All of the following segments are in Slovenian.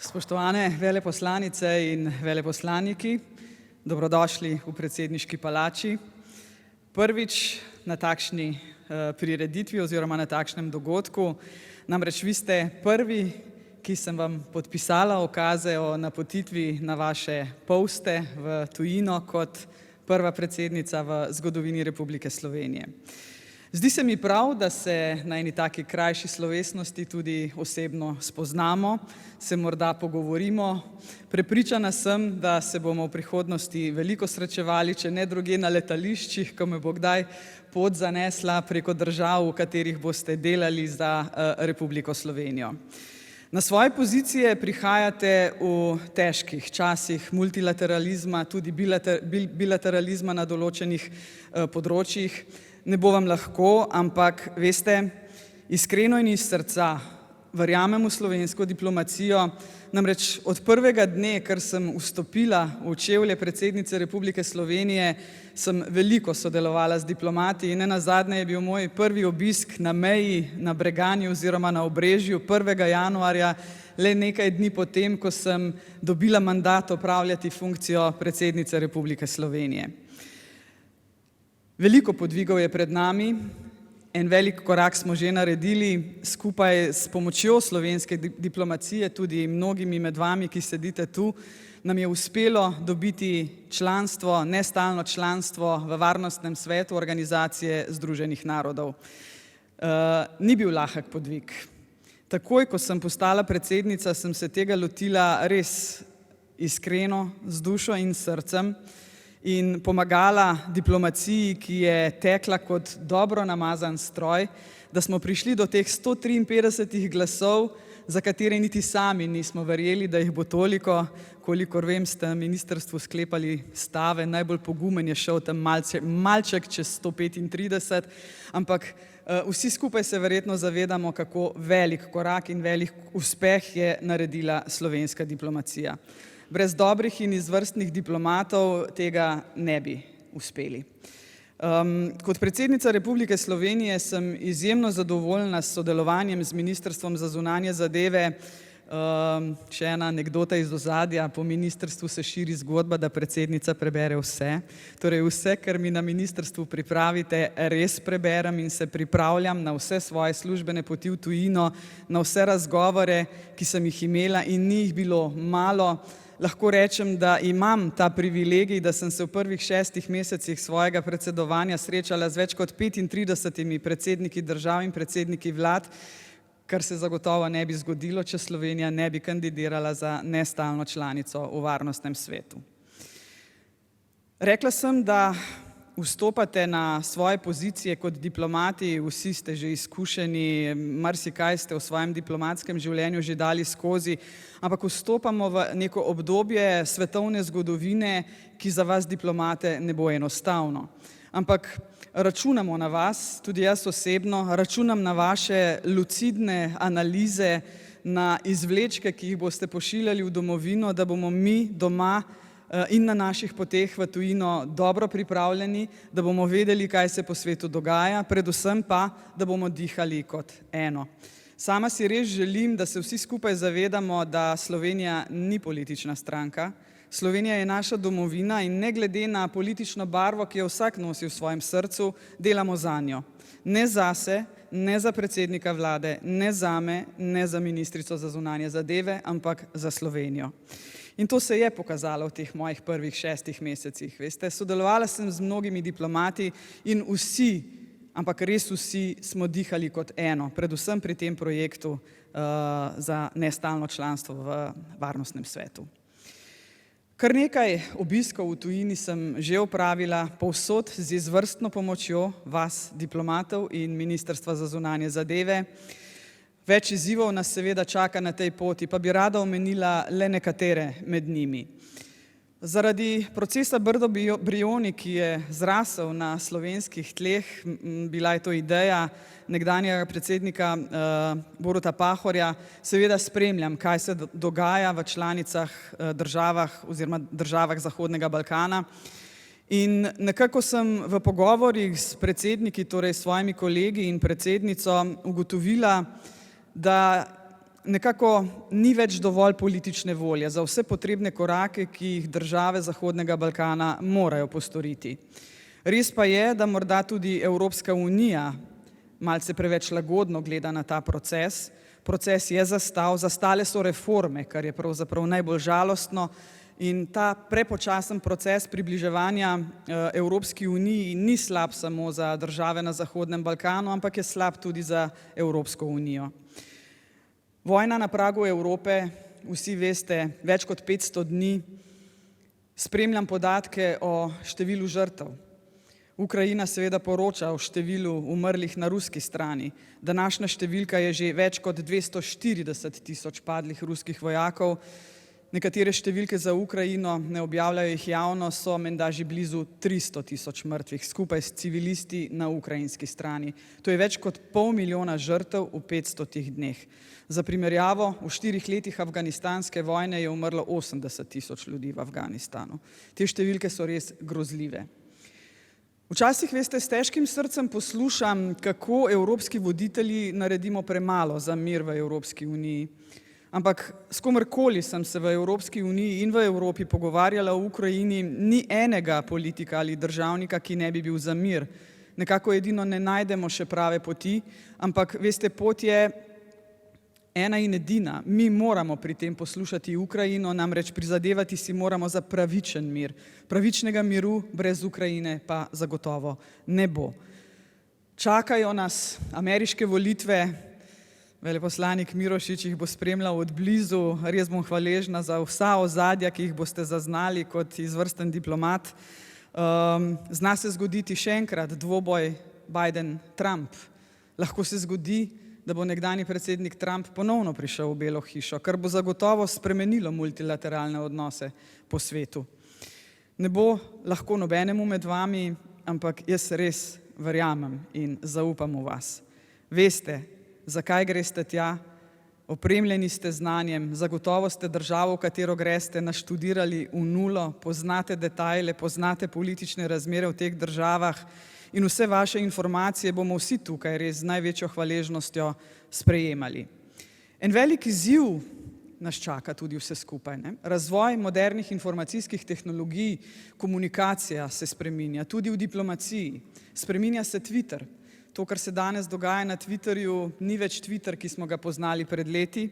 Spoštovane veleposlanice in veleposlaniki, dobrodošli v predsedniški palači. Prvič na takšni prireditvi oziroma na takšnem dogodku. Namreč vi ste prvi, ki sem vam podpisala ukaze o napotitvi na vaše poste v tujino kot prva predsednica v zgodovini Republike Slovenije. Zdi se mi prav, da se na eni taki krajši slovesnosti tudi osebno spoznamo, se morda pogovorimo. Prepričana sem, da se bomo v prihodnosti veliko srečevali, če ne drugje na letališčih, ko me bo kdaj pot zanesla preko držav, v katerih boste delali za Republiko Slovenijo. Na svoje pozicije prihajate v težkih časih multilateralizma, tudi bilateralizma na določenih področjih. Ne bo vam lahko, ampak veste, iskreno in iz srca verjamem v slovensko diplomacijo. Namreč od prvega dne, ker sem vstopila v čevlje predsednice Republike Slovenije, sem veliko sodelovala z diplomati in nenazadnje je bil moj prvi obisk na meji na Breganju oziroma na Obrežju 1. januarja, le nekaj dni potem, ko sem dobila mandat opravljati funkcijo predsednice Republike Slovenije. Veliko podvigov je pred nami, en velik korak smo že naredili, skupaj s pomočjo slovenske diplomacije, tudi mnogimi med vami, ki sedite tu, nam je uspelo dobiti članstvo, nestalno članstvo v Varnostnem svetu Organizacije združenih narodov. Ni bil lahek podvig. Takoj, ko sem postala predsednica, sem se tega lotila res iskreno, z dušo in srcem, in pomagala diplomaciji, ki je tekla kot dobro namazan stroj, da smo prišli do teh 153 glasov, za katere niti sami nismo verjeli, da jih bo toliko. Kolikor vem, ste na ministrstvu sklepali stave, najbolj pogumen je šel tam malček čez 135, ampak vsi skupaj se verjetno zavedamo, kako velik korak in velik uspeh je naredila slovenska diplomacija. Brez dobrih in izvrstnih diplomatov tega ne bi uspeli. Kot predsednica Republike Slovenije sem izjemno zadovoljna s sodelovanjem z Ministrstvom za zunanje zadeve. Še ena anekdota iz ozadja, po ministrstvu se širi zgodba, da predsednica prebere vse. Torej vse, kar mi na ministrstvu pripravite, res preberem in se pripravljam na vse svoje službene poti v tujino, na vse razgovore, ki sem jih imela in ni jih bilo malo. Lahko rečem, da imam ta privilegij, da sem se v prvih 6 mesecih svojega predsedovanja srečala z več kot 35 predsedniki držav in predsedniki vlad, kar se zagotovo ne bi zgodilo, če Slovenija ne bi kandidirala za nestalno članico v Varnostnem svetu. Rekla sem, da vstopate na svoje pozicije kot diplomati, vsi ste že izkušeni, marsikaj ste v svojem diplomatskem življenju že dali skozi, ampak vstopamo v neko obdobje svetovne zgodovine, ki za vas diplomate ne bo enostavno. Ampak računamo na vas, tudi jaz osebno, računam na vaše lucidne analize, na izvlečke, ki jih boste pošiljali v domovino, da bomo mi doma in na naših poteh v tujino dobro pripravljeni, da bomo vedeli, kaj se po svetu dogaja, predvsem pa, da bomo dihali kot eno. Sama si res želim, da se vsi skupaj zavedamo, da Slovenija ni politična stranka. Slovenija je naša domovina in ne glede na politično barvo, ki jo vsak nosi v svojem srcu, delamo zanjo. Ne zase, ne za predsednika vlade, ne zame, ne za ministrico za zunanje zadeve, ampak za Slovenijo. In to se je pokazalo v teh mojih prvih 6 mesecih. Veste, sodelovala sem z mnogimi diplomati in vsi, ampak res vsi smo dihali kot eno, predvsem pri tem projektu za nestalno članstvo v Varnostnem svetu. Kar nekaj obiskov v tujini sem že opravila, povsod z izvrstno pomočjo vas, diplomatov in Ministrstva za zunanje zadeve. Več izzivov nas seveda čaka na tej poti, pa bi rada omenila le nekatere med njimi. Zaradi procesa Brdo-Brioni, ki je zrasel na slovenskih tleh, bila je to ideja nekdanjega predsednika Boruta Pahorja, seveda spremljam, kaj se dogaja v članicah državah oziroma državah Zahodnega Balkana. In nekako sem v pogovorih s predsedniki, torej s svojimi kolegi in predsednico, ugotovila, da nekako ni več dovolj politične volje za vse potrebne korake, ki jih države Zahodnega Balkana morajo postoriti. Res pa je, da morda tudi Evropska unija malce preveč lagodno gleda na ta proces. Proces je zastal, zastale so reforme, kar je pravzaprav najbolj žalostno, in ta prepočasen proces približevanja Evropski uniji ni slab samo za države na Zahodnem Balkanu, ampak je slab tudi za Evropsko unijo. Vojna na pragu Evrope, vsi veste, več kot 500 dni. Spremljam podatke o številu žrtev. Ukrajina seveda poroča o številu umrlih na ruski strani. Današnja številka je že več kot 240.000 padlih ruskih vojakov. Nekatere številke za Ukrajino, ne objavljajo jih javno, so menda že blizu 300.000 mrtvih, skupaj s civilisti na ukrajinski strani. To je več kot 500.000 žrtev v 500 dneh. Za primerjavo, v 4 letih afganistanske vojne je umrlo 80.000 ljudi v Afganistanu. Te številke so res grozljive. Včasih, veste, s težkim srcem poslušam, kako evropski voditelji naredimo premalo za mir v Evropski uniji. Ampak s komerkoli sem se v Evropski uniji in v Evropi pogovarjala o Ukrajini, ni enega politika ali državnika, ki ne bi bil za mir. Nekako edino ne najdemo še prave poti, ampak veste, pot je ena in edina. Mi moramo pri tem poslušati Ukrajino, namreč prizadevati si moramo za pravičen mir. Pravičnega miru brez Ukrajine pa zagotovo ne bo. Čakajo nas ameriške volitve. Veleposlanik Mirošič jih bo spremljal od blizu, res bom hvaležna za vsa ozadja, ki jih boste zaznali kot izvrsten diplomat. Zna se zgoditi še enkrat dvoboj Biden-Trump. Lahko se zgodi, da bo nekdanji predsednik Trump ponovno prišel v Belo hišo, kar bo zagotovo spremenilo multilateralne odnose po svetu. Ne bo lahko nobenemu med vami, ampak jaz res verjamem in zaupam v vas. Veste, zakaj greste tja, opremljeni ste znanjem, zagotovo ste državo, v katero greste, naštudirali v nulo, poznate detajle, poznate politične razmere v teh državah in vse vaše informacije bomo vsi tukaj res z največjo hvaležnostjo sprejemali. En velik izziv nas čaka tudi vse skupaj, ne? Razvoj modernih informacijskih tehnologij, komunikacija se spreminja, tudi v diplomaciji. Spreminja se Twitter. To, kar se danes dogaja na Twitterju, ni več Twitter, ki smo ga poznali pred leti.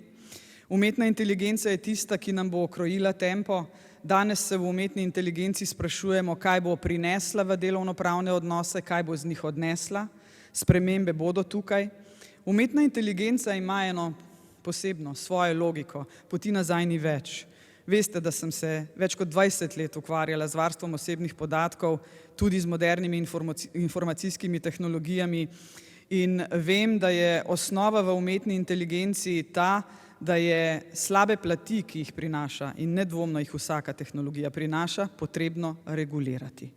Umetna inteligenca je tista, ki nam bo okrojila tempo. Danes se v umetni inteligenci sprašujemo, kaj bo prinesla v delovnopravne odnose, kaj bo z njih odnesla. Spremembe bodo tukaj. Umetna inteligenca ima eno posebno, svojo logiko, poti nazaj ni več. Veste, da sem se več kot 20 let ukvarjala z varstvom osebnih podatkov, tudi z modernimi informacijskimi tehnologijami in vem, da je osnova v umetni inteligenciji ta, da je slabe plati, ki jih prinaša in nedvomno jih vsaka tehnologija prinaša, potrebno regulirati.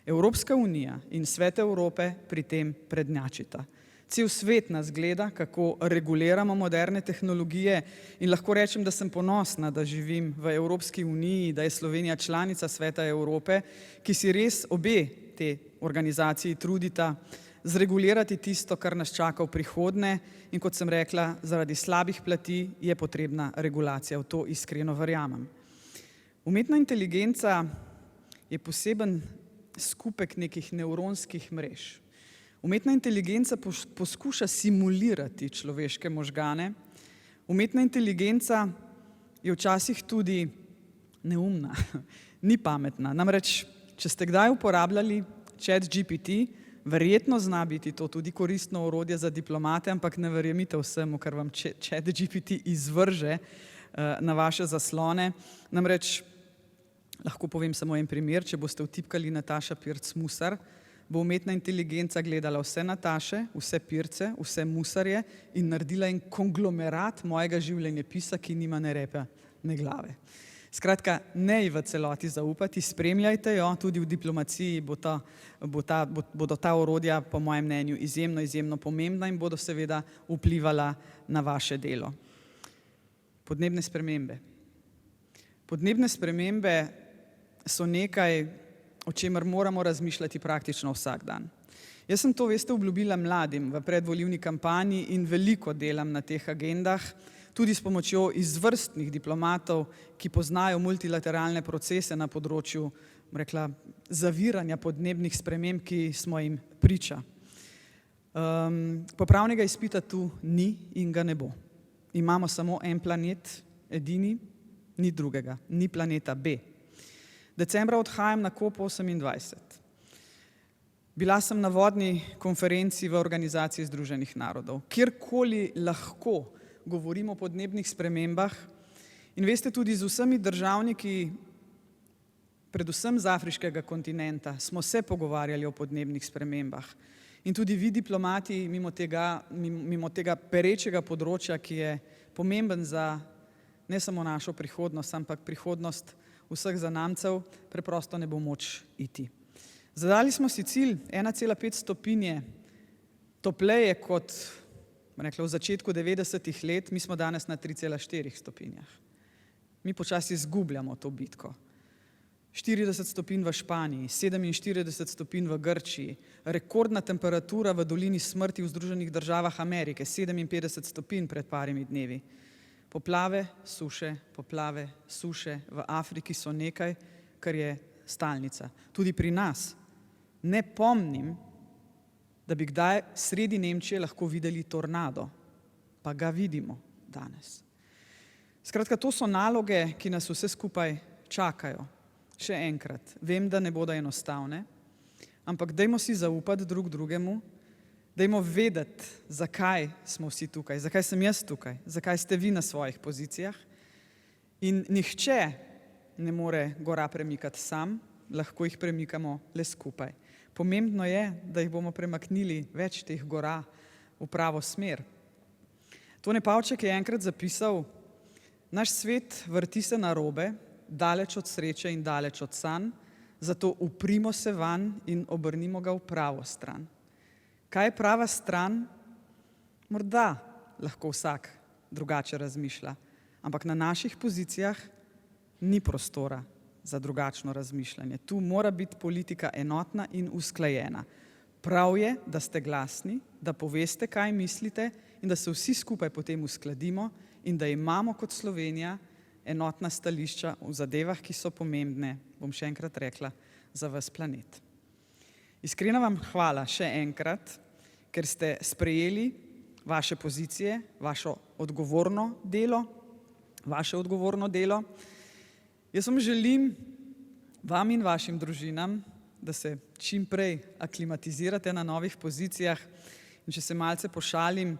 Evropska unija in Svet Evrope pri tem prednjačita. Cel svet nas gleda, kako reguliramo moderne tehnologije in lahko rečem, da sem ponosna, da živim v Evropski uniji, da je Slovenija članica Sveta Evrope, ki si res obe te organizaciji trudita zregulirati tisto, kar nas čaka v prihodnje in kot sem rekla, zaradi slabih plati je potrebna regulacija, v to iskreno verjamem. Umetna inteligenca je poseben skupek nekih nevronskih mrež. Umetna inteligenca poskuša simulirati človeške možgane. Umetna inteligenca je včasih tudi neumna, ni pametna. Namreč, če ste kdaj uporabljali ChatGPT, verjetno zna biti to tudi koristno orodje za diplomate, ampak ne verjemite vsemu, kar vam ChatGPT izvrže na vaše zaslone. Namreč, lahko povem samo en primer, če boste vtipkali Nataša Pirc Musar, bo umetna inteligenca gledala vse Nataše, vse Pirce, vse Musarje in naredila en konglomerat mojega življenjepisa, ki nima ne repa, ne glave. Skratka, ne ji v celoti zaupati, spremljajte jo, tudi v diplomaciji bodo ta orodja, po mojem mnenju, izjemno pomembna in bodo seveda vplivala na vaše delo. Podnebne spremembe. Podnebne spremembe so nekaj, o čemer moramo razmišljati praktično vsak dan. Jaz sem to, veste, obljubila mladim v predvolilni kampanji in veliko delam na teh agendah. tudi s pomočjo izvrstnih diplomatov, ki poznajo multilateralne procese na področju, rekla, zaviranja podnebnih sprememb, ki smo jim priča. Popravnega izpita tu ni in ga ne bo. Imamo samo en planet, edini, ni drugega, ni planeta B. Decembra odhajam na COP28. Bila sem na vodni konferenci v Organizaciji Združenih narodov, kjerkoli lahko govorimo o podnebnih spremembah in veste, tudi z vsemi državniki, predvsem z afriškega kontinenta, smo se pogovarjali o podnebnih spremembah. In tudi vi, diplomati, mimo tega perečega področja, ki je pomemben za ne samo našo prihodnost, ampak prihodnost vseh zanamcev, preprosto ne bo moč iti. Zadali smo si cilj 1,5 stopinje topleje kot, rekla, v začetku 90-ih let, mi smo danes na 3,4 stopinjah. Mi počasi izgubljamo to bitko. 40 stopinj v Španiji, 47 stopinj v Grčiji, rekordna temperatura v dolini smrti v Združenih državah Amerike, 57 stopinj pred parimi dnevi. Poplave, suše v Afriki so nekaj, kar je stalnica. Tudi pri nas. Ne pomnim, da bi kdaj sredi Nemčije lahko videli tornado, pa ga vidimo danes. Skratka, to so naloge, ki nas vse skupaj čakajo. Še enkrat, vem, da ne bodo enostavne, ampak dajmo si zaupati drug drugemu, dajmo vedeti, zakaj smo vsi tukaj, zakaj sem jaz tukaj, zakaj ste vi na svojih pozicijah. In nihče ne more gora premikati sam, lahko jih premikamo le skupaj. Pomembno je, da jih bomo premaknili več teh gora v pravo smer. Tone Pavček je enkrat zapisal: naš svet vrti se narobe, daleč od sreče in daleč od sanj, zato uprimo se vanj in obrnimo ga v pravo stran. Kaj je prava stran? Morda lahko vsak drugače razmišlja, ampak na naših pozicijah ni prostora za drugačno razmišljanje. Tu mora biti politika enotna in usklajena. Prav je, da ste glasni, da poveste, kaj mislite in da se vsi skupaj potem uskladimo in da imamo kot Slovenija enotna stališča v zadevah, ki so pomembne, bom še enkrat rekla, za vas planet. Iskrena vam hvala še enkrat, ker ste sprejeli vaše pozicije, vaše odgovorno delo. Jaz vam želim, vam in vašim družinam, da se čim prej aklimatizirate na novih pozicijah. In če se malce pošalim,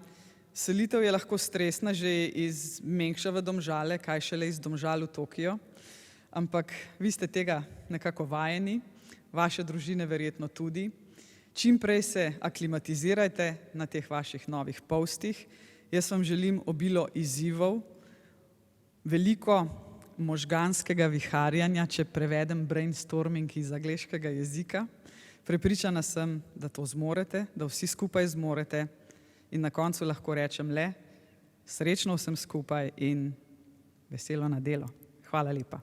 selitev je lahko stresna že iz Mengša v Domžale, kaj šele iz Domžal v Tokio, ampak vi ste tega nekako vajeni, vaše družine verjetno tudi. Čim prej se aklimatizirajte na teh vaših novih postih. Jaz vam želim obilo izzivov, veliko možganskega viharjanja, če prevedem brainstorming iz angleškega jezika. Prepričana sem, da to zmorete, da vsi skupaj zmorete in na koncu lahko rečem le: srečno vsem skupaj in veselo na delo. Hvala lepa.